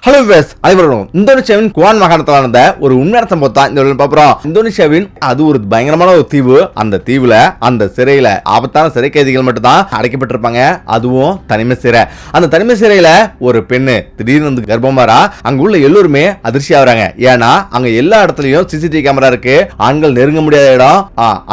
Hello viewers, அனைவரும் இந்தோனேஷியாவின் Kuan மாகாணத்தில் நடந்த ஒரு உண்மையான சம்பவத்தை இந்த வீடியோல பார்ப்போம். இந்தோனேஷியாவின் அது ஒரு பயங்கரமான ஒரு தீவு. அந்த தீவுல அந்த சிறையில ஆபத்தான சிறை கைதிகள் மட்டும் தான் அடைக்கப்பட்டிருப்பாங்க. அதுவும் தனிமை சிறை. அந்த தனிமை சிறையில ஒரு பெண்ணு திடீர்னு வந்து கர்ப்பமாரா அங்க உள்ள எல்லோருமே அதிர்ச்சி ஆகுறாங்க. ஏன்னா அங்க எல்லா இடத்துலயும் சிசிடிவி கேமரா இருக்கு. ஆண்கள் நெருங்க முடியாத இடம்.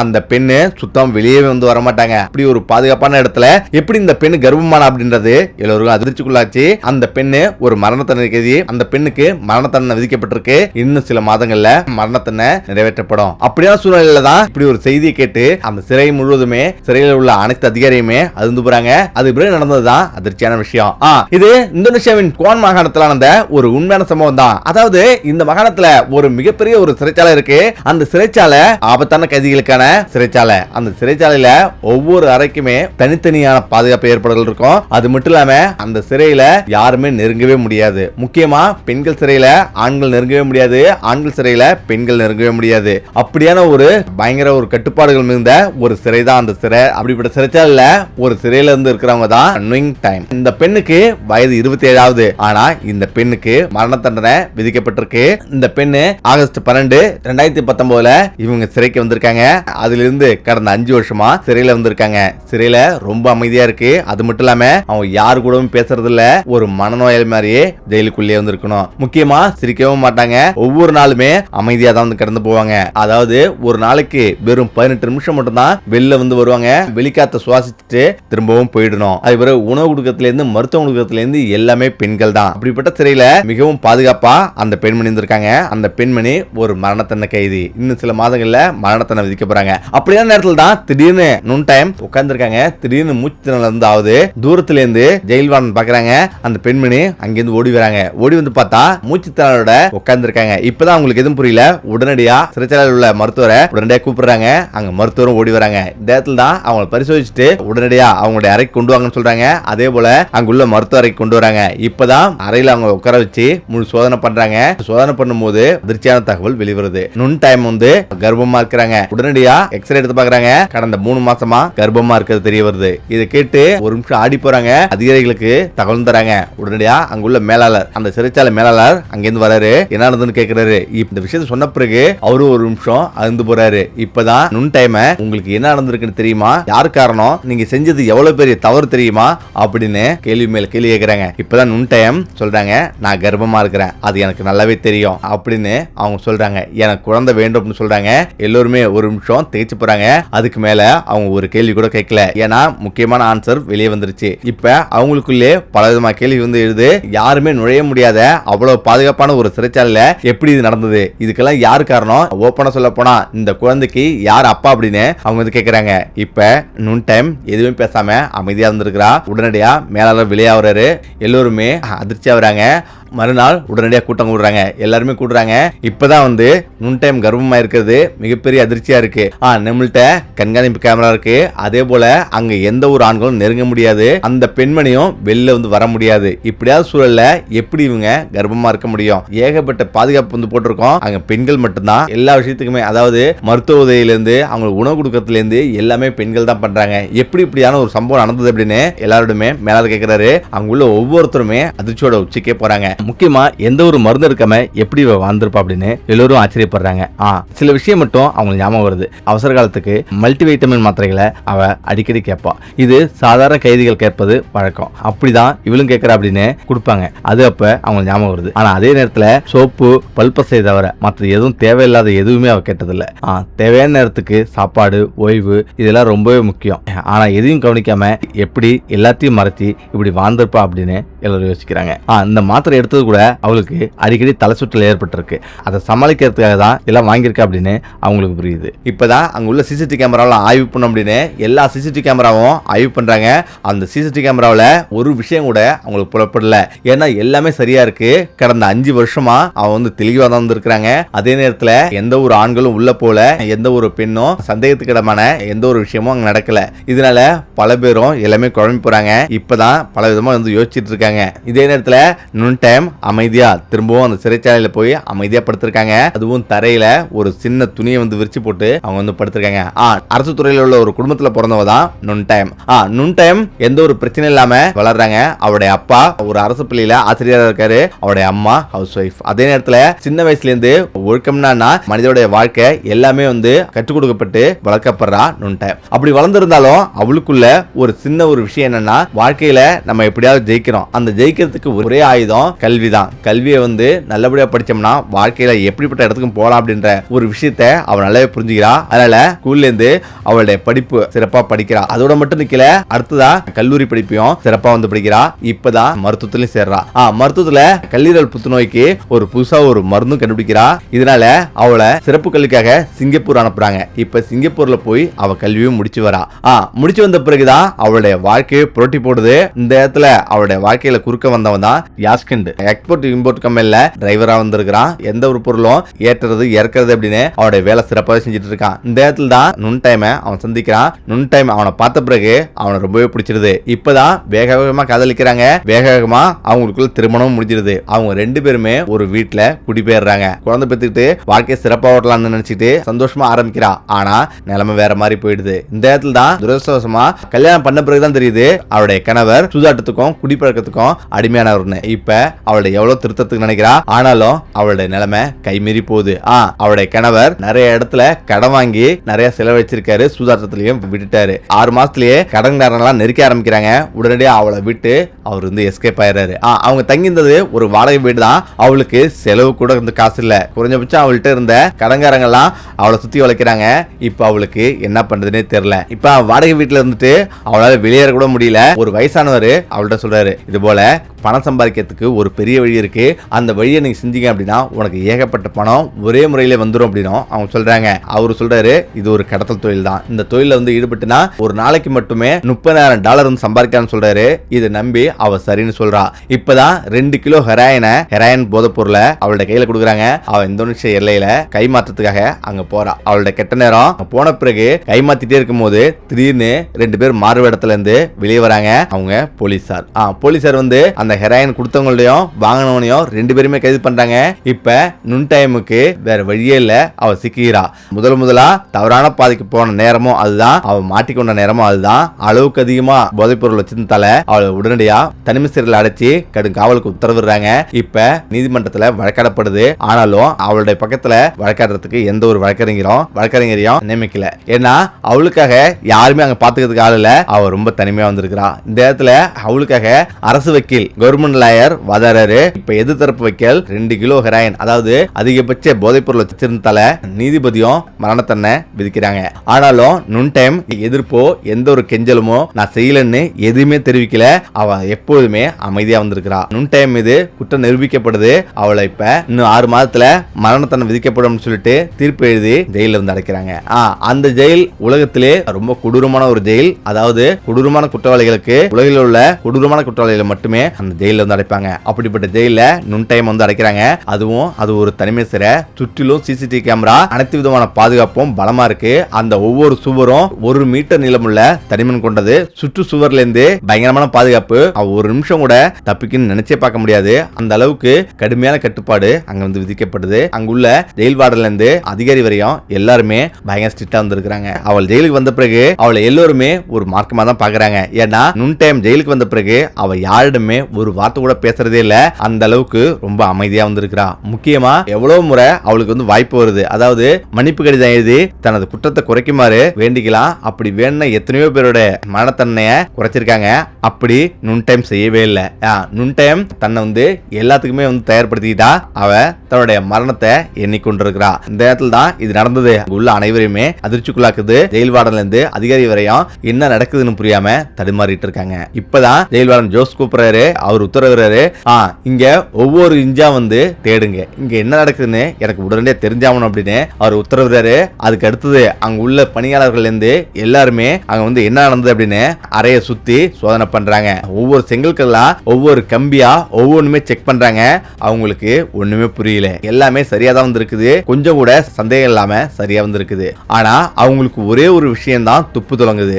அந்த பெண்ணு சுத்தம் வெளியே வந்து வரமாட்டாங்க. அப்படி ஒரு பாதுகாப்பான இடத்துல எப்படி இந்த பெண்ணு கர்ப்பமான அப்படின்றது எல்லோருக்கும் அதிர்ச்சிக்குள்ளாச்சு. அந்த பெண்ணு ஒரு மரண தண்டனை. அந்த பெண்ணுக்கு மரண தண்டனை விதிக்கப்பட்டிருக்கு. இன்னும் சில மாதங்கள்ல மரண தண்டனை நிறைவேற்றப்படும். அப்படியான சூழ்நிலையில தான் இப்படி ஒரு செய்தியை கேட்டு அந்த சிறை முழுவதுமே சிறையில் உள்ள அனைத்து அதிகாரியுமே அதிர்ந்து போறாங்க. அது பிறகு நடந்ததுதான் அதிர்ச்சியான விஷயம். இது இந்தோனேஷியாவின் குவான் மாகாணத்தில் நடந்த ஒரு உண்மையான சம்பவம் தான். அதாவது இந்த மாகாணத்துல ஒரு மிகப்பெரிய ஒரு சிறைச்சாலை இருக்கு. அந்த சிறைச்சாலை ஆபத்தான கைதிகளுக்கான சிறைச்சாலை. அந்த சிறைச்சாலையில ஒவ்வொரு அறைக்குமே தனித்தனியான பாதுகாப்பு ஏற்பாடுகள் இருக்கும். அது மட்டும் இல்லாம அந்த சிறையில யாருமே நெருங்கவே முடியாது. முக்கியமா பெண்கள் சிறையில ஆண்கள் நெருங்கவே முடியாது. ஆண்கள் சிறையில பெண்கள் நெருங்கவே முடியாது. அப்படியான ஒரு பயங்கர ஒரு கட்டுப்பாடுகள் மிகுந்த ஒரு சிறை தான் அந்த சிறை. அப்படிப்பட்ட சிறைச்சாலையில ஒரு சிறையில இருந்து இருக்கிறவங்க தான் நுயிங் டைம். இந்த பெண்ணுக்கு வயது 27. ஆனா இந்த பெண்ணுக்கு மரண தண்டனை விதிக்கப்பட்டிருக்கு. இந்த பெண்ணு ஆகஸ்ட் 12, 2019 இவங்க சிறைக்கு வந்திருக்காங்க. அதுல இருந்து கடந்த 5 வருஷமா சிறையில வந்திருக்காங்க. சிறையில ரொம்ப அமைதியா இருக்கு. அது மட்டும் இல்லாம அவங்க யாரு கூடவும் பேசுறது இல்ல. ஒரு மனநோயாளி மாதிரியே ஜெயிலுக்குள்ளே வந்திருக்கணும். முக்கியமா சிரிக்கவும் மாட்டாங்க. ஒவ்வொரு நாளுமே அமைதியா தான் வந்து கடந்து போவாங்க. அதாவது ஒரு நாளைக்கு வெறும் 18 நிமிஷம் மட்டும் தான் வெளில வந்து வருவாங்க. வெளிக்காத்த சுவாசிச்சுட்டு திரும்பவும் போயிடணும். அது பிறகு உணவு கொடுக்கறதுல இருந்து மருத்துவ கொடுக்கறதுல இருந்து எல்லாமே பெண்கள் தான். அப்படிப்பட்ட சிறையில மிகவும் பாதுகாப்பா அந்த பெண்மணி இருந்திருக்காங்க. அந்த பெண்மணி ஒரு மரண தண்டனை கைதி. இன்னும் சில மாதங்கள்ல மரண தண்டனை விதிக்க போறாங்க. அப்படியான நேரத்தில் தான் திடீர்னு நூன் டைம் உட்கார்ந்துருக்காங்க. திடீர்னு மூச்சு திணறல் வந்து ஆகுது. தூரத்துல இருந்து ஜெயில் வார்டன் பாக்குறாங்க. அந்த பெண்மணி அங்கிருந்து ஓடி வராங்க. ஓடி வந்து பார்த்தா மூச்சு திணறலோட உட்கார்ந்து இருக்காங்க. இப்பதான் உங்களுக்கு எதுவும் புரியல. உடனடியா சிறைச்சாலையில் உள்ள மருத்துவரை உடனடியா கூப்பிடுறாங்க. அங்க மருத்துவரும் ஓடி வராங்க. இந்த இடத்துல தான் அவங்க பரிசோதிச்சுட்டு உடனடியா அவங்களுடைய அறைக்கு கொண்டு வாங்கன்னு சொல்றாங்க. அதே போல அங்குள்ள மருத்துவ அறைக்கு கொண்டு வராங்க. இப்பதான் அறையில அவங்க உட்கார வச்சு முழு சோதனை பண்றாங்க. சோதனை பண்ணும்போது அதிர்ச்சியான தகவல் வெளிவருது. நுண் டைம் வந்து கர்ப்பமா இருக்கிறாங்க. உடனடியா எக்ஸ்ரே எடுத்து பாக்குறாங்க. கடந்த 3 மாசமா கர்ப்பமா இருக்கிறது தெரிய வருது. இதை கேட்டு ஒரு நிமிஷம் ஆடி போறாங்க. அதிகாரிகளுக்கு தகவல் தராங்க. உடனடியா அங்குள்ள மேலாளர், அந்த சிறைச்சாலை மேலாளர் அங்கிருந்து வராரு. என்ன நடந்ததுன்னு கேக்குறாரு. இந்த விஷயத்தை சொன்ன பிறகு அவரு ஒரு நிமிஷம் அழுந்து போறாரு. இப்பதான் நுண் டைம் உங்களுக்கு என்ன நடந்திருக்குன்னு தெரியுமா, யார் காரணம், நீங்க செஞ்சது எவ்வளவு பெரிய தவறு தெரியுமா அப்படின்னு கேள்வி மேல கேள்வி கேட்கறாங்க. இப்பதான் நுண் டைம் சொல்றாங்க, நான் கர்ப்பமா இருக்கிறேன், அது எனக்கு நல்லாவே தெரியும் அப்படின்னு அவங்க சொல்றாங்க. எனக்கு குழந்தை வேண்டும் அப்படின்னு சொல்றாங்க. எல்லோருமே ஒரு நிமிஷம் தேய்ச்சி போறாங்க. அதுக்கு மேல அவங்க ஒரு கேள்வி கூட கேட்கல. ஏன்னா முக்கியமான ஆன்சர் வெளியே வந்துருச்சு. இப்ப அவங்களுக்குள்ளே பல விதமான கேள்வி வந்து எழுது. யாருமே நுழைய முடியாத அவ்வளவு பாதுகாப்பான ஒரு சிறைச்சாலையில எப்படி இது நடந்தது, இதுக்கெல்லாம் யாரு காரணம், ஓப்பனா சொல்ல போனா இந்த குழந்தைக்கு யார் அப்பா அப்படின்னு அவங்க வந்து கேக்குறாங்க. இப்ப நுண் டைம் எதுவுமே பேசாம அமைதியா இருந்திருக்கிறா. உடனடியா மேலாளர் வெளியாகிறாரு. எல்லோருமே அதிர்ச்சி ஆகுறாங்க. மறுநாள் உடனடியாக கூட்டம் கூடுறாங்க. எல்லாருமே கூடுறாங்க. இப்பதான் வந்து நுண் டைம் கர்ப்பமா இருக்கிறது மிகப்பெரிய அதிர்ச்சியா இருக்கு. நம்மள்ட்ட கண்காணிப்பு கேமரா இருக்கு. அதே போல அங்க எந்த ஒரு ஆண்களும் நெருங்க முடியாது. அந்த பெண்மணியும் வெளில வந்து வர முடியாது. இப்படியாவது சூழல்ல எப்படி இவங்க கர்ப்பமா இருக்க முடியும்? ஏகப்பட்ட பாதுகாப்பு வந்து போட்டிருக்கோம். அங்க பெண்கள் மட்டும்தான் எல்லா விஷயத்துக்குமே, அதாவது மருத்துவ உதவியில இருந்து அவங்களுக்கு உணவு கொடுக்கறதுல இருந்து எல்லாமே பெண்கள் தான் பண்றாங்க. எப்படி இப்படியான ஒரு சம்பவம் நடந்தது அப்படின்னு எல்லாருமே மேலாளர் கேட்கிறாரு. அங்குள்ள ஒவ்வொருத்தருமே அதிர்ச்சியோட உச்சிக்கே போறாங்க. முக்கியமா எந்த ஒரு மருந்து எடுக்காம எப்படி வாழ்ந்திருப்பா அப்படின்னு எல்லோரும் ஆச்சரியப்படுறாங்க. சில விஷயம் மட்டும் அவங்க ஞாபகம் வருது. அவசர காலத்துக்கு மல்டி வைட்டமின் மாத்திரைகளை அவ அடிக்கடி கேட்பா. இது சாதாரண கைதிகள் கேட்பது வழக்கம். அப்படிதான் இவளும் கேட்கறா அப்படின்னு கொடுப்பாங்க. அது அப்ப அவங்க ஞாபகம் வருது. ஆனா அதே நேரத்துல சோப்பு, பல்பசை தவிர மற்ற எதுவும் தேவையில்லாத எதுவுமே அவ கேட்டதில்ல. தேவையான நேரத்துக்கு சாப்பாடு, ஓய்வு, இதெல்லாம் ரொம்பவே முக்கியம். ஆனா எதையும் கவனிக்காம எப்படி எல்லாத்தையும் மறைச்சி இப்படி வாழ்ந்திருப்பா அப்படின்னு எல்லாரும் யோசிக்கிறாங்க. இந்த மாத்திரை எடுத்தது கூட அவளுக்கு அடிக்கடி தலை சுற்றல் ஏற்பட்டிருக்கு. அதை சமாளிக்கிறதுக்காக தான் எல்லாம் வாங்கியிருக்கா அப்படின்னு அவங்களுக்கு புரியுது. இப்பதான் அங்க உள்ள சிசிடிவி கேமராவெல்லாம் ஆய்வு பண்ணும் அப்படின்னு எல்லா சிசிடிவி கேமராவும் ஆய்வு பண்றாங்க. அந்த சிசிடிவி கேமராவில் ஒரு விஷயம் கூட அவங்களுக்கு புலப்படல. ஏன்னா எல்லாமே சரியா இருக்கு. கடந்த 5 வருஷமா அவன் வந்து தெளிவா தான் வந்திருக்கிறாங்க. அதே நேரத்தில் எந்த ஒரு ஆண்களும் உள்ள போல, எந்த ஒரு பெண்ணும் சந்தேகத்துக்கிடமான எந்த ஒரு விஷயமும் அங்க நடக்கல. இதனால பல பேரும் எல்லாமே குழம்பி போறாங்க. இப்பதான் பல விதமா வந்து யோசிச்சுட்டு இருக்காங்க. இதே நேரத்தில் நுண் டைம் டைம் அமைதியா திரும்பவும் அந்த சிறைச்சாலையில போய் அமைதியா படுத்திருக்காங்க. அதுவும் தரையில ஒரு சின்ன துணியை விரிச்சு போட்டு அவங்க படுத்திருக்காங்க. அரசு துறையில உள்ள ஒரு குடும்பத்துல பிறந்தவங்க தான் நுண் டைம். நுண் டைம் எந்த ஒரு பிரச்சனை இல்லாம வளர்றாங்க. அவருடைய அப்பா ஒரு அரசு பள்ளியில ஆசிரியரா இருக்காரு. அவருடைய அம்மா ஹவுஸ் ஒய்ஃப். அதே நேரத்துல சின்ன வயசுல இருந்து ஒழுக்கம்னா மனிதனுடைய வாழ்க்கை எல்லாமே கற்றுக் கொடுக்கப்பட்டு வளர்க்கப்படுறா நுண் டைம். அப்படி வளர்ந்திருந்தாலும் அவளுக்குள்ள ஒரு சின்ன ஒரு விஷயம் என்னன்னா, வாழ்க்கையில நம்ம எப்படியாவது ஜெயிக்கிறோம். அந்த ஜெயிக்கிறதுக்கு ஒரே ஆயுதம் கல்விதான். கல்வியை நல்லபடியா படிச்சோம்னா வாழ்க்கையில எப்படிப்பட்ட இடத்துக்கும் போலாம் அப்படின்ற ஒரு விஷயத்தை அவள் நல்லாவே புரிஞ்சுக்கிறா. அதனால ஸ்கூல்ல இருந்து அவளுடைய படிப்பு சிறப்பா படிக்கிறா. அதோட மட்டும் நிக்கல, அடுத்ததான் கல்லூரி படிப்பையும் சிறப்பா படிக்கிறா. இப்பதான் மருத்துவத்திலையும் சேர்றா. மருத்துவத்துல கல்லீரல் புத்துநோய்க்கு ஒரு புதுசா ஒரு மருந்தும் கண்டுபிடிக்கிறா. இதனால அவளை சிறப்பு கல்விக்காக சிங்கப்பூர் அனுப்புறாங்க. இப்ப சிங்கப்பூர்ல போய் அவ கல்வியும் முடிச்சு வரா. முடிச்சு வந்த பிறகுதான் அவளுடைய வாழ்க்கையை புரட்டி போடுது. இந்த இடத்துல அவளுடைய வாழ்க்கையில குறுக்க வந்தவன் தான் யாஸ்கிண்ட். எக்ஸ்போர்ட் இம்போர்ட் கம்பெனில டிரைவரா வந்திருக்கிறான். எந்த ஒரு பொருளும் ஏற்றுறது இறக்குறது அப்படின்னு அவனுடைய வேலை சிறப்பாக செஞ்சுட்டு இருக்கான். இந்த இடத்துல தான் நுண் டைம் அவன் சந்திக்கிறான். நுண் டைம் அவனை பார்த்த பிறகு அவனை ரொம்பவே பிடிச்சிருது. இப்பதான் வேக வேகமா காதலிக்கிறாங்க. வேக வேகமா அவங்களுக்குள்ள திருமணம் முடிஞ்சிருது. அவங்க ரெண்டு பேருமே ஒரு வீட்டுல குடிபெயர்றாங்க. குழந்தை பெற்றுக்கிட்டு வாழ்க்கையை சிறப்பா ஓட்டலாம்னு நினைச்சிட்டு சந்தோஷமா ஆரம்பிக்கிறா. ஆனா நிலைமை வேற மாதிரி போயிடுது. இந்த இடத்துல தான் துரதிர்ஷ்டவசமா கல்யாணம் பண்ண பிறகுதான் தெரியுது அவருடைய கணவர் சூதாட்டத்துக்கும் குடிப்பழக்கத்துக்கும் அடிமையானவர்னு. இப்ப அவளுடைய எவ்வளவு திருத்தத்துக்கு நினைக்கிறா. ஆனாலும் அவளுடைய நிலைமை கைமீறி போகுது. அவருடைய கணவர் நிறைய இடத்துல கடன் வாங்கி நிறைய செலவழிச்சிருக்காரு. சூதாட்டத்திலையும் விட்டுட்டாரு. 6 மாசத்திலேயே கடன்காரங்களாம் நெருக்க ஆரம்பிக்கிறாங்க. உடனடியாக அவளை விட்டு அவர் எஸ்கேப் ஆயிடுறாரு. அவங்க தங்கியிருந்தது ஒரு வாடகை வீடு தான். அவளுக்கு செலவு கூட காசு இல்ல. குறைஞ்சபட்சம் அவள்கிட்ட இருந்த கடன்காரங்கெல்லாம் அவளை சுத்தி வளைக்கிறாங்க. இப்ப அவளுக்கு என்ன பண்றதுன்னே தெரியல. இப்ப வாடகை வீட்டுல இருந்துட்டு அவளால வெளியேற கூட முடியல. ஒரு வயசானவர் அவள்கிட்ட சொல்றாரு, இது போல பணம் சம்பாதிக்கிறதுக்கு ஒரு பெரிய வழி இருக்கு. அந்த வழியை நீங்க செஞ்சீங்க அப்படின்னா உனக்கு ஏகப்பட்ட பணம் ஒரே முறையில வந்துடும் அப்படின்னு அவங்க சொல்றாங்க. அவரு சொல்றாரு, இது ஒரு கடத்தல் தொழில் தான். இந்த தொழில ஈடுபட்டுனா ஒரு நாளைக்கு மட்டுமே $30,000 சம்பாதிக்கலாம்னு சொல்றாரு. இதை நம்பி அவ சரின்னு சொல்றா. இப்பதான் 2 கிலோ ஹெராயின் போதைப் பொருளை அவளோட கையில கொடுக்குறாங்க. அவ இந்தோனேஷியா எல்லையில கைமாற்றத்துக்காக அங்க போறா. அவளோட கெட்ட நேரம் போன பிறகு கைமாத்திட்டே இருக்கும் போது திடீர்னு 2 பேர் மாறு இடத்துல இருந்து வெளியே வராங்க. அவங்க போலீசார். போலீசார் அந்த ஹெராயின் கொடுத்தவங்களையும் வாங்கினவனையும் 2 பேருமே கைது பண்றாங்க. இப்ப நுண் டைமுக்கு வேற வழியே இல்ல. அவ சிக்கிறா. முதலா தவறான பாதைக்கு போன நேரமும் அதுதான், அவ மாட்டிக்கொண்ட நேரமும் அதுதான். அளவுக்கு அதிகமா போதைப் பொருள் வச்சிருந்தால அவளை உடனடியா தனிமை சிறையில் அடைச்சி கடும் காவலுக்கு உத்தரவிடுறாங்க. இப்ப நீதிமன்றத்துல வழக்காடப்படுது. ஆனாலும் அவளுடைய பக்கத்துல வழக்காடுறதுக்கு எந்த ஒரு வழக்கறிஞரையும் நியமிக்கல. ஏன்னா அவளுக்காக யாருமே அங்க பாத்துக்கிறதுக்கு ஆள் இல்ல. அவ ரொம்ப தனிமையா வந்திருக்கிறா. இந்த இடத்துல அவளுக்காக அரசு வக்கீல் கவர்மெண்ட் லாயர் வாதாடுறாரு. இப்ப எது தரப்பு வக்கீல் 2 கிலோ ஹெராயின், அதாவது அதிகபட்ச போதைப் பொருள் வச்சிருந்தால நீதிபதியும் மரண தண்டனை விதிக்கிறாங்க. ஆனாலும் நுண் டைம் எதிர்ப்போ எந்த ஒரு கெஞ்சலுமோ நான் செய்யலன்னு எதுவுமே தெரிவிக்கல. அவ எப்போதுமே அமைதியா வந்திருக்கிறா. நுண் டைம் மீது குற்றம் நிரூபிக்கப்படுது. அவளை இப்ப இன்னும் 6 மாதத்துல மரண தண்டனை விதிக்கப்படும் சொல்லிட்டு தீர்ப்பு எழுதி ஜெயில அடைக்கிறாங்க. அந்த ஜெயில் உலகத்திலே ரொம்ப கொடூரமான ஒரு ஜெயில். அதாவது கொடூரமான குற்றவாளிகளுக்கு, உலகில் உள்ள கொடூரமான குற்றவாளிகள் மட்டுமே அந்த ஜெயில அடைப்பாங்க. அப்படிப்பட்ட ஜெயில நுண் டைம் அடைக்கிறாங்க. அதுவும் அது ஒரு தனிமை சிறை. சுற்றிலும் சிசிடிவி கேமரா, அனைத்து விதமான பாதுகாப்பும் பலமா இருக்கு. அந்த ஒவ்வொரு சுவரும் 1 மீட்டர் நீளமுள்ள தடிமன் கொண்டது. சுற்று சுவர்ல இருந்து பயங்கரமான பாதுகாப்பு. ஒரு நிமிஷம் கூட தப்பிக்குன்னு நினைச்சே பார்க்க முடியாது. அந்த அளவுக்கு கடுமையான கட்டுப்பாடு அங்க விதிக்கப்படுது. அங்குள்ள ஜெயில் வார்டன்ல இருந்து அதிகாரி வரையும் எல்லாருமே பயங்கர ஸ்ட்ரிக்டா வந்திருக்காங்க. அவள் ஜெயிலுக்கு வந்த பிறகு அவளை எல்லோருமே ஒரு மார்க்கமா தான் பாக்குறாங்க. ஏன்னா நுண் டைம் ஜெயிலுக்கு வந்த பிறகு அவ யாரிடமே ஒரு வார்த்தை கூட பேசுறதே இல்ல. அந்த அளவுக்கு ரொம்ப அமைதியா வந்திருக்கிறா. முக்கியமா எவ்வளவு முறை அவளுக்கு வாய்ப்பு வருது. அதாவது மன்னிப்பு கடிதம் எழுதி தனது குற்றத்தை குறைக்குமாறு வேண்டிக்கலாம். அப்படி வேணும்னா எத்தனையோ பேரோட மனத்தன்மையை குறைச்சிருக்காங்க. அப்படி நுண் டைம் செய்யவே இல்லை. நுண் டைம் தன்னை எல்லாத்துக்குமே தயார்படுத்திக்கிட்டா. அவ தன்னுடைய மரணத்தை எண்ணிக்கொண்டிருக்கிறா. இந்த இடத்துல தான் இது நடந்தது. உள்ள அனைவரையுமே அதிர்ச்சிக்குள்ளாக்குது. ஜெயில் வார்டன்ல இருந்து அதிகாரி வரையும் என்ன நடக்குதுன்னு புரியாம தடுமாறிட்டு இருக்காங்க. இப்பதான் ஜெயில் வார்டன் ஜோஸ் கூப்பிடுறாரு. அவர் உத்தரவுறாரு, இங்க ஒவ்வொரு இன்ஜா தேடுங்க, இங்க என்ன நடக்குதுன்னு எனக்கு உடனே தெரிஞ்சாகணும் அப்படின்னு அவர் உத்தரவுறாரு. அதுக்கு அடுத்தது அங்க உள்ள பணியாளர்கள் இருந்து எல்லாருமே அங்க என்ன நடந்தது அப்படின்னு அறைய சுத்தி சோதனை பண்றாங்க. ஒவ்வொரு செங்கல்களா, ஒவ்வொரு கம்பியா, ஒவ்வொன்றுமே செக் பண்றாங்க. அவங்களுக்கு ஒண்ணுமே புரியல. தெரியல. எல்லாமே சரியா தான் வந்திருக்குது, கொஞ்சம் கூட சந்தேகம் இல்லாம சரியா வந்திருக்குது. ஆனா அவங்களுக்கு ஒரே ஒரு விஷயம் தான் துப்பு தொடங்குது.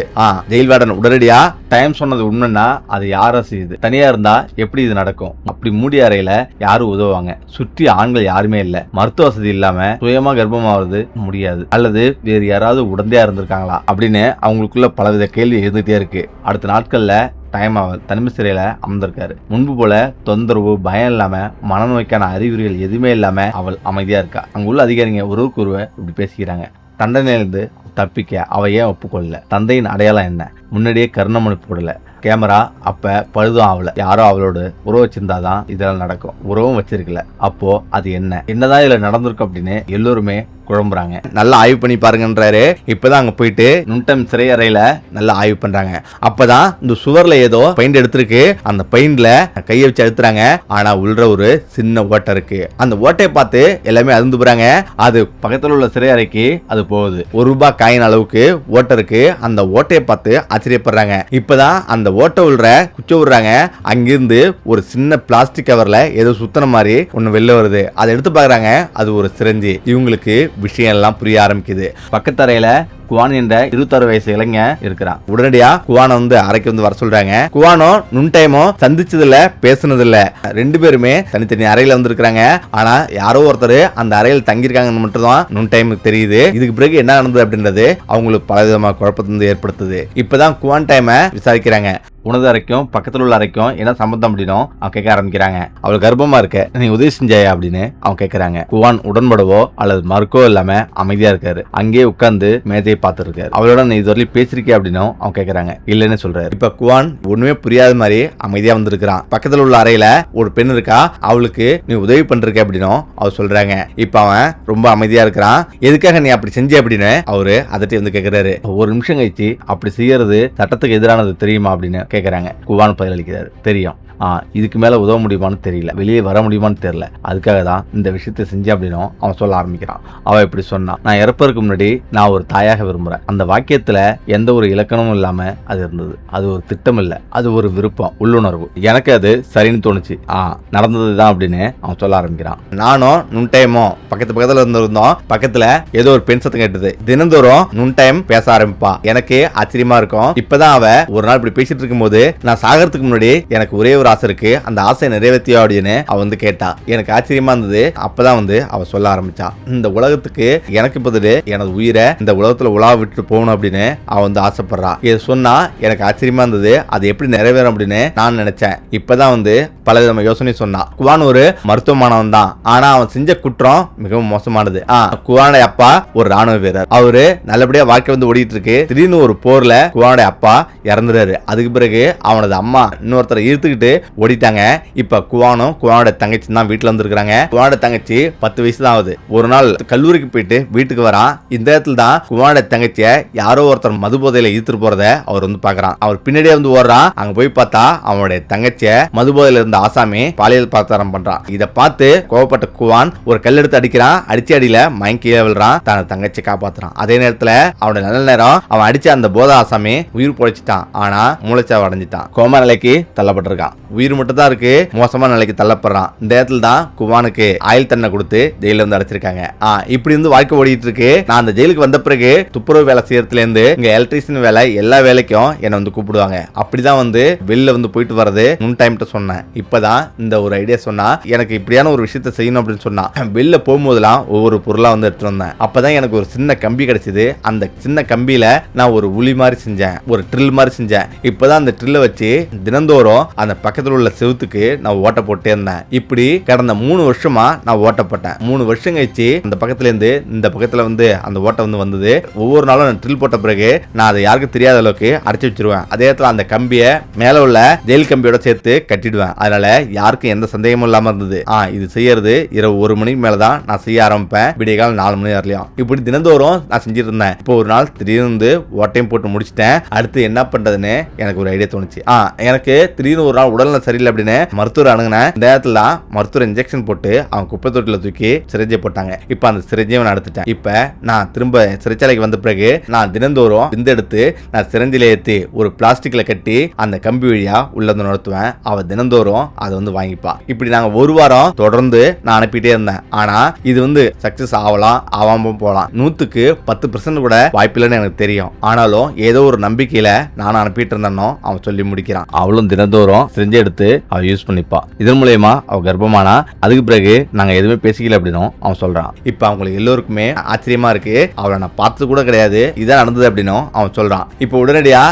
ஜெயில் வார்டன் உடனடியா டைம் சொன்னது உண்மைன்னா அது யாரா செய்யுது, தனியா இருந்தா எப்படி இது நடக்கும், அப்படி மூடிய அறையில யாரும் உதவுவாங்க, சுற்றி ஆண்கள் யாருமே இல்ல, மருத்துவ வசதி இல்லாம சுயமா கர்ப்பமாவது முடியாது, அல்லது வேறு யாராவது உடந்தையா இருந்திருக்காங்களா அப்படின்னு அவங்களுக்குள்ள பலவித கேள்வி இருந்துட்டே இருக்கு. அடுத்த நாட்கள்ல டைம் அவர் தனிமை சிறையில அமர்ந்திருக்காரு. முன்பு போல தொந்தரவு பயம் இல்லாம மனநோய்க்கான அறிகுறிகள் எதுவுமே இல்லாம அவள் அமைதியா இருக்கா. அங்குள்ள அதிகாரிங்க ஒருவருக்கு ஒருவர் இப்படி பேசிக்கிறாங்க. தண்டனையிலிருந்து தப்பிக்க அவ ஏன் ஒப்புக்கொள்ளல, தந்தையின் அடையாளம் என்ன, முன்னாடியே கருணமணி போடல, கேமரா அப்ப பழுதும் ஆகல, யாரோ அவளோட உறவு வச்சிருந்தாதான் இதெல்லாம் நடக்கும், உறவும் வச்சிருக்கல, அப்போ அது என்னதான் இதுல நடந்திருக்கும் அப்படின்னு எல்லோருமே குழம்புறாங்க. நல்லா ஆய்வு பண்ணி பாருங்கன்றாரு. இப்பதான் அங்க போயிட்டு நுண்டம் சிறை அறையில நல்லா ஆய்வு பண்றாங்க. அப்பதான் இந்த சுவர்ல ஏதோ பெயிண்ட் எடுத்திருக்கு, அந்த பெயிண்ட்ல கையை வச்சு அழுத்துறாங்க. ஆனா உள்ள ஒரு சின்ன ஓட்டை இருக்கு. அந்த ஓட்டையை பார்த்து எல்லாமே அதிர்ந்து போறாங்க. அது பக்கத்துல உள்ள சிறை அறைக்கு அது போகுது. ₹1 காயின் அளவுக்கு ஓட்டை இருக்கு. அந்த ஓட்டையை பார்த்து ஆச்சரியப்படுறாங்க. இப்பதான் அந்த ஓட்டை உள்ள குச்ச விடுறாங்க. அங்கிருந்து ஒரு சின்ன பிளாஸ்டிக் கவர்ல ஏதோ சுத்தன மாதிரி ஒண்ணு வெளில வருது. அதை எடுத்து பாக்குறாங்க. அது ஒரு சிரஞ்சி. இவங்களுக்கு விஷயம் எல்லாம் புரிய ஆரம்பிக்குது. பக்கத்தறையில குவான் என்ற 26 வயசு இளைஞன் இருக்கிறான். உடனடியா குவான அறைக்கு வர சொல்றாங்க. குவானோ நுண்டைமோ சந்திச்சதுல பேசுனது இல்ல. 2 பேருமே தனித்தனி அறையில வந்திருக்காங்க. ஆனா யாரோ ஒருத்தர் அந்த அறையில் தங்கியிருக்காங்கன்னு மட்டும் தான் நுண்டைமுக்கு தெரியுது. இதுக்கு பிறகு என்ன நடந்தது அப்படின்றது அவங்களுக்கு பலவிதமான குழப்பத்தை ஏற்படுத்துது. இப்பதான் குவான் டைம விசாரிக்கிறாங்க. உனது அறைக்கும் பக்கத்துல உள்ள அறைக்கும் என்ன சம்பந்தம் அப்படின்னு அவன் கேட்க ஆரம்பிக்கிறாங்க. அவள் கர்ப்பமா இருக்க, நீ உதவி செஞ்சாயா அப்படின்னு அவன் கேட்கறாங்க. குவான் உடன்படவோ அல்லது மறுக்கோ இல்லாம அமைதியா இருக்காரு. அங்கேயே உட்கார்ந்து மேதையை பார்த்து இருக்காரு. அவளோட நீ இதுவரை பேசிருக்கே அப்படின்னு அவன் கேட்கறாங்க. இல்லன்னு சொல்றாரு. இப்ப குவான் ஒண்ணுமே புரியாத மாதிரி அமைதியா வந்திருக்கான். பக்கத்துல உள்ள அறையில ஒரு பெண் இருக்கா, அவளுக்கு நீ உதவி பண்றிருக்க அப்படின்னு அவ சொல்றாங்க. இப்ப அவன் ரொம்ப அமைதியா இருக்கிறான். எதுக்காக நீ அப்படி செஞ்ச அப்படின்னு அவரு அதட்டி கேட்கிறாரு. ஒரு நிமிஷம் கழிச்சு அப்படி செய்யறது சட்டத்துக்கு எதிரானது தெரியுமா அப்படின்னு கேட்கறாங்க. குவான் பதிலளிக்கிறாரு. தெரியும். இதுக்கு மேல உதவ முடியுமான்னு தெரியல, வெளியே வர முடியுமான்னு தெரியல, அதுக்காக தான் இந்த விஷயத்தை செஞ்சேன் அப்படின்னு அவன் சொல்ல ஆரம்பிக்கிறான். அவ இப்படி சொன்னான். நான் இறப்பதற்கு முன்னாடி நான் ஒரு தாயாக விரும்புறேன். அந்த வாக்கியத்துல எந்த ஒரு இலக்கணமும் இல்லாம அது இருந்தது. அது ஒரு திட்டம் இல்ல, அது ஒரு விருப்பம், உள்ளுணர்வு. எனக்கு அது சரின்னு தோணுச்சு. நடந்ததுதான் அப்படின்னு அவன் சொல்ல ஆரம்பிக்கிறான். நானும் நுண்டைமோ பக்கத்துல இருந்திருந்தோம். பக்கத்துல ஏதோ ஒரு பெண் சத்தம் கேட்டது. தினந்தோறும் நுண்டைம் பேச ஆரம்பிப்பா. எனக்கு ஆச்சரியமா இருக்கும். இப்பதான் அவ ஒரு நாள் இப்படி பேசிட்டு இருக்கும் போது, நான் சாகறதுக்கு முன்னாடி எனக்கு ஒரே ஒரு ஆசை இருக்கு, அந்த ஆசை நிறைவேற்றியா அப்படின்னு அவ கேட்டா. எனக்கு ஆச்சரியமா இருந்தது. அப்பதான் அவ சொல்ல ஆரம்பிச்சா. இந்த உலகத்துக்கு எனக்கு பதில் எனது உயிரை இந்த உலகத்துல உலா விட்டு போகணும் அப்படின்னு அவ ஆசைப்படுறா. இதை சொன்னா எனக்கு ஆச்சரியமா இருந்தது. அது எப்படி நிறைவேறும் அப்படின்னு நான் நினைச்சேன். இப்பதான் பல விதமான யோசனை சொன்னா. குவான் ஒரு மருத்துவமானவன் தான். ஆனா அவன் செஞ்ச குற்றம் மிகவும் மோசமானது. குவானோட அப்பா ஒரு ராணுவ வீரர். அவரு நல்லபடியா வாழ்க்கை ஓடிட்டு இருக்கு. திடீர்னு ஒரு போர்ல குவானோட அப்பா இறந்துறாரு. அதுக்கு பிறகு அவனது அம்மா இன்னொருத்தரை ஈர்த்துக்கிட்டு ஓடிட்டாங்க. இப்ப குவானும் குவானோட தங்கச்சி தான் வீட்டுல வந்திருக்காங்க. குவானோட தங்கச்சி 10 வயசு தான் ஆகுது. ஒரு நாள் கல்லூரிக்கு போயிட்டு வீட்டுக்கு வரான். இந்த இடத்துல தான் குவானோட தங்கச்சிய யாரோ ஒருத்தர் மது போதையில ஈர்த்து போறத அவர் பாக்குறான். அவர் பின்னாடியே ஓடுறான். அங்க போய் பார்த்தா அவனுடைய தங்கச்சிய மது போதையில இருந்த ஆசாமி பாலியல் பலாத்காரம் பண்றான். இத பார்த்து கோவப்பட்ட குவான் ஒரு கல் எடுத்து அடிக்கிறான். அடிச்சு அடியில மயங்கி விழுறான். தன் தங்கச்சி காப்பாத்துறான். அதே நேரத்துல அவனோட நல்ல நேரம் அவன் அடிச்ச அந்த போதை ஆசாமி உயிர் பொழைச்சிட்டான். ஆனா மூளைச்சாவு அடைஞ்சிட்டான். கோமா நிலைக்கு தள்ளப்பட்டிருக்கான். உயிர் மட்டும் தான் இருக்கு, மோசமான நிலைக்கு தள்ளப்படுறான். இந்த இடத்துல தான் குவானுக்கு ஆயில் தண்ணை கொடுத்து ஜெயில அடைச்சிருக்காங்க. இப்படி வாழ்க்கை ஓடிட்டு இருக்கு. நான் அந்த ஜெயிலுக்கு வந்த பிறகு துப்புரவு வேலை செய்யறதுல இருந்து இங்க எலக்ட்ரிஷியன் வேலை எல்லா வேலைக்கும் என்ன கூப்பிடுவாங்க. அப்படிதான் வெளில போயிட்டு வர்றது நுண் டைம்ட்ட சொன்னேன். இப்பதான் இந்த ஒரு ஐடியா சொன்னா, எனக்கு இப்படியான ஒரு விஷயத்த செய்யணும் அப்படின்னு சொன்னா, வெளில போகும்போதெல்லாம் ஒவ்வொரு பொருளா எடுத்துட்டு வந்தேன். அப்பதான் எனக்கு ஒரு சின்ன கம்பி கிடைச்சது. அந்த சின்ன கம்பியில நான் ஒரு உளி மாதிரி செஞ்சேன், ஒரு ட்ரில் மாதிரி செஞ்சேன். இப்பதான் அந்த ட்ரில்ல வச்சு தினந்தோறும் அந்த பக்கத்துல உள்ள செவுத்துக்கு நான் ஓட்ட போட்டே இருந்தேன். இப்படி கடந்த 3 வருஷமா நான் ஓட்டப்பட்டேன். 3 வருஷம் கழிச்சு அந்த பக்கத்துல இருந்து இந்த பக்கத்துல அந்த ஓட்ட வந்தது. ஒவ்வொரு நாளும் நான் ட்ரில் போட்ட பிறகு நான் அதை யாருக்கும் தெரியாத அளவுக்கு அடைச்சு வச்சிருவேன். அதே இடத்துல அந்த கம்பியை மேல உள்ள ஜெயில் கம்பியோட சேர்த்து கட்டிடுவேன். அதனால யாருக்கும் எந்த சந்தேகமும் இல்லாம இருந்தது. இது செய்யறது இரவு 1 மணிக்கு மேலதான் நான் செய்ய ஆரம்பிப்பேன். விடிய காலம் 4 மணி வரலையும் இப்படி தினந்தோறும் நான் செஞ்சிட்டு இருந்தேன். இப்போ ஒரு நாள் திடீர்னு ஓட்டையும் போட்டு முடிச்சிட்டேன். அடுத்து என்ன பண்றதுன்னு எனக்கு ஒரு ஐடியா ஐடியா தோணுச்சு. எனக்கு திடீர்னு ஒரு நாள் உடல்நல சரியில்லை அப்படின்னு மருத்துவர் அணுகுனேன். இந்த நேரத்துல மருத்துவர் இன்ஜெக்ஷன் போட்டு அவன் குப்பை தொட்டில தூக்கி சிரிஞ்சை போட்டாங்க. இப்ப அந்த சிரிஞ்சையும் நான் எடுத்துட்டேன். இப்ப நான் திரும்ப சிறைச்சாலைக்கு வந்த பிறகு நான் தினந்தோறும் விந்து எடுத்து நான் சிரஞ்சில ஏத்தி ஒரு பிளாஸ்டிக்ல கட்டி அந்த கம்பி வழியா உள்ள வந்து நடத்துவேன். அவ தினந்தோறும் அதை வந்து வாங்கிப்பா. இப்படி நாங்க ஒரு வாரம் தொடர்ந்து நான் அனுப்பிட்டே இருந்தேன். ஆனா இது வந்து சக்சஸ் ஆகலாம், ஆகாம போகலாம். 100% கூட வாய்ப்பில்லைன்னு எனக்கு தெரியும். ஆனாலும் ஏதோ ஒரு நம்பிக்கையில நானும் அனுப்பிட்டு இருந்தேனோ அவன் சொல்லி முடிக்கிறான். அவளும் தினந்தோறும் செஞ்சு எடுத்து அவ யூஸ் பண்ணிப்பா. இதன் மூலயமா அவ கர்ப்பமானா. அதுக்கு பிறகு நாங்க எதுவுமே பேசிக்கல அப்படின்னும் அவன் சொல்றான். இப்ப அவங்களுக்கு எல்லோருக்குமே ஆச்சரியமா இருக்கு. அவளை நான் பார்த்தது கூட கிடையாது, இதான் நடந்தது அப்படின்னும் அவன் சொல்றான். இப்ப உடனடியா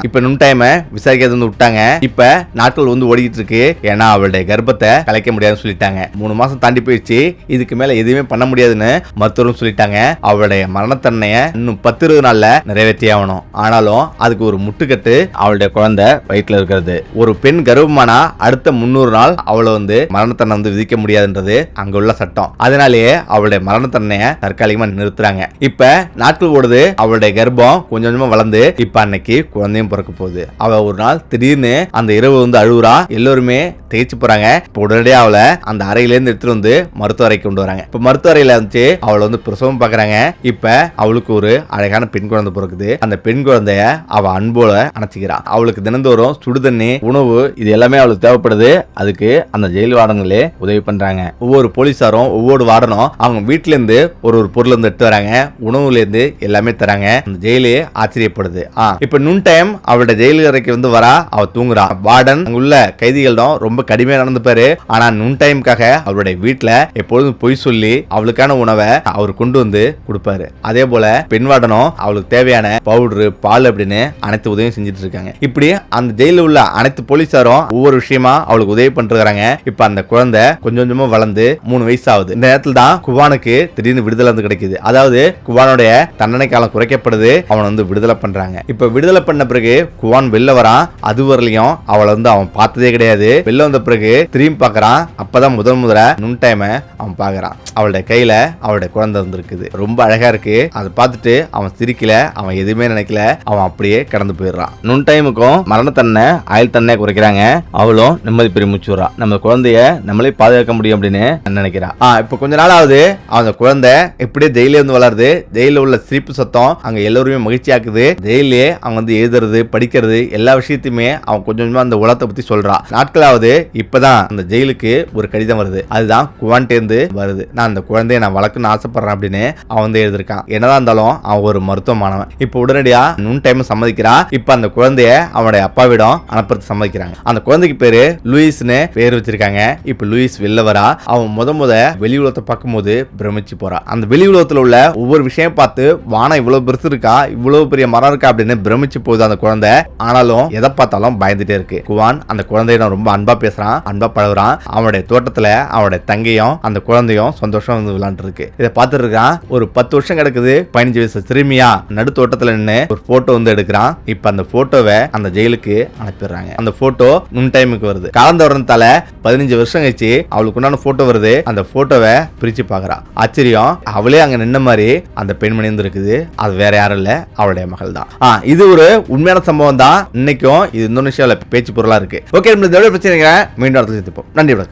இப்ப நுண் டைம் விசாரிக்கிறது வந்து விட்டாங்க. இப்ப நாட்கள் வந்து ஓடிட்டு இருக்கு. ஏன்னா அவளுடைய கர்ப்பத்தை கலைக்க முடியாதுன்னு சொல்லிட்டாங்க. 3 மாசம் தாண்டி போயிடுச்சு. இதுக்கு மேல எதுவுமே பண்ண முடியாதுன்னு மருத்துவரும் சொல்லிட்டாங்க. அவளுடைய மரணத்தன்மைய இன்னும் 10-20 நாள்ல நிறைவேற்றி ஆகணும். ஆனாலும் அதுக்கு ஒரு முட்டுக்கட்டு அவளுடைய குழந்தை வயிற்றுல இருக்கிறது. ஒரு பெண் கர்ப்பமானா அடுத்த 300 நாள் அவளை வந்து மரணத்தன்மை வந்து விதிக்க முடியாதுன்றது அங்க உள்ள சட்டம். அதனாலேயே அவளுடைய மரணத்தன்மையை தற்காலிகமா நிறுத்துறாங்க. இப்ப நாட்கள் ஓடுது. அவளுடைய கர்ப்பம் கொஞ்சம் கொஞ்சமா வளர்ந்து இப்ப அன்னைக்கு குழந்தையும் பிறக்க போகுது. அவ ஒரு நாள் திடீர்னு அந்த இரவு வந்து அழுவுறா. எல்லோருமே தேய்ச்சி போறாங்க. இப்ப உடனடியா அவளை அந்த அறையில இருந்து எடுத்துட்டு வந்து மருத்துவ அறைக்கு கொண்டு வராங்க. இப்ப மருத்துவ அறையில வந்து அவளை வந்து பிரசவம் பாக்குறாங்க. இப்ப அவளுக்கு ஒரு அழகான பெண் குழந்தை பிறக்குது. அந்த பெண் குழந்தைய அவ அன்போல அணைச்சிக்கிறா. அவளுக்கு தினந்தோறும் சுடுதண்ணி, உணவு இது எல்லாமே அவளுக்கு தேவைப்படுது. அதுக்கு அந்த ஜெயில் வார்டன்களே உதவி பண்றாங்க. ஒவ்வொரு போலீசாரும் ஒவ்வொரு வார்டனும் அவங்க வீட்டுல இருந்து ஒரு பொருள் வந்து எடுத்து வராங்க. உணவுல இருந்து எல்லாமே தராங்க. அந்த ஜெயிலே ஆச்சரியப்படுது. இப்ப நுண் டைம் அவளுடைய ஜெயில் அறைக்கு வந்து வரா. அவ தூங்குறா. வார்டன் அங்குள்ள கைதிகளிடம் ரொம்ப கடுமையா நடந்துப்பாரு. ஆனா நுண் டைமுக்காக அவளுடைய வீட்டுல எப்பொழுதும் பொய் சொல்லி அவளுக்கான உணவை அவர் கொண்டு வந்து கொடுப்பாரு. அதே போல பெண் வார்டனும் அவளுக்கு தேவையான பவுடரு, பால் அப்படின்னு அனைத்து உதவியும் செஞ்சுட்டு இருக்காங்க. இப்படி அந்த ஜெயில உள்ள அனைத்து போலீசாரும் ஒவ்வொரு விஷயமா அவளுக்கு உதவி பண்றாங்க. இப்ப அந்த குழந்தை கொஞ்சம் கொஞ்சமா வளர்ந்து 3 வயசு ஆகுது. இந்த நேரத்துல தான் குவானுக்கு திடீர்னு விடுதலை வந்து கிடைக்குது. அதாவது குவானுடைய தண்டனை காலம் குறைக்கப்படுது. அவன் வந்து விடுதலை பண்றாங்க. இப்ப விடுதலை பண்ண பிறகு குவான் வெளில வரான். அது வரலையும் அவளை வந்து அவன் பார்த்ததே கிடையாது. வெளில வந்த பிறகு திரும்பி பாக்குறான். அப்பதான் முதல்ல நுண் டைம் அவன் பாக்குறான். அவளுடைய கையில அவளுடைய குழந்தை வந்திருக்குது. ரொம்ப அழகா இருக்கு. அதை பார்த்துட்டு அவன் சிரிக்கல, அவன் எதுவுமே நினைக்கல. அவன் அப்படியே கடந்து போயிடுறான். நுண் டைமுக்கும் மரணத்தன்னை, ஆயுள் தன்னை குறைக்கிறாங்க. அவளும் நிம்மதி பெரிய மூச்சுறா. நம்ம குழந்தைய நம்மளே பாதுகாக்க முடியும் அப்படின்னு நினைக்கிறான். இப்ப கொஞ்ச நாள் ஆகுது. அந்த குழந்தை இப்படியே ஜெயில இருந்து வளருது. ஜெயில உள்ள சிரிப்பு சத்தம் அங்க எல்லாருமே மகிழ்ச்சி ஆக்குது. ஜெயிலே அவன் வந்து எழுதுறது, படிக்கிறது எல்லா விஷயத்தையுமே அவன் கொஞ்சம் கொஞ்சமா அந்த உலகத்தை பத்தி சொல்றான். நாட்களாவது இப்பதான் அந்த ஜெயிலுக்கு ஒரு கடிதம் வருது. அதுதான் குவான்டே இருந்து வருது. நான் அந்த குழந்தைய நான் வளர்க்கணும்னு ஆசைப்படுறேன் அப்படின்னு அவன் வந்து எழுதிருக்கான். என்னதான் இருந்தாலும் அவன் ஒரு மருத்துவமானவன். இப்ப உடனடியா நுண் டைம் சம்மதிக்கிறான். இப்ப அந்த குழந்தைய அவனுடைய அப்பாவிடம் அனுப்புறது சம்மதிக்கிறாங்க. அந்த குழந்தைக்கு பேரு லூயிஸ்னு பேர் வச்சிருக்காங்க. இப்ப லூயிஸ் வெளில வரா. அவன் முத வெளி உலகத்தை பார்க்கும்போது பிரமிச்சு போறான். அந்த வெளி உலகத்துல உள்ள ஒவ்வொரு விஷயம் பார்த்து வானம் இவ்வளவு பெருசு இருக்கா, இவ்வளவு பெரிய மரம் இருக்கா அப்படின்னு பிரமிச்சு போகுது அந்த குழந்தை. ஆனாலும் எதை பார்த்தாலும் பயந்துட்டே இருக்கு. குவான் அந்த குழந்தையிடம் ரொம்ப அன்பா பேசுறான், அன்பா பழகுறான். அவனுடைய தோட்டத்துல அவனுடைய தங்கையும் அந்த குழந்தையும் சந்தோஷம் வந்து விளையாண்டு இருக்கு. இதை பார்த்துட்டு இருக்கான். ஒரு 10 வருஷம் கிடக்குது. 15 வயசு சிறுமியா நடு தோட்டத்துல நின்று ஒரு போட்டோ வந்து எடுக்கிறான். இப்ப அந்த போட்டோவை அந்த ஜெயிலுக்கு அனுப்பிடுறாங்க. அந்த போட்டோ நுண் டைமுக்கு வருது. காலம் தவறதால 15 வருஷம் கழிச்சு அவளுக்கு உண்டான போட்டோ வருது. அந்த போட்டோவை பிரிச்சு பாக்குறா. ஆச்சரியம், அவளே அங்க நின்ன மாதிரி அந்த பெண்மணி வந்து இருக்குது. அது வேற யாரும் இல்ல, அவளுடைய மகள் தான். இது ஒரு உண்மையான சம்பவம் தான். இன்னைக்கும் இது இந்தோனேஷியாவில் பேச்சு பொருளா இருக்கு. ஓகே, பிரச்சனை மீண்டும் அடுத்த சந்திப்போம். நன்றி, வணக்கம்.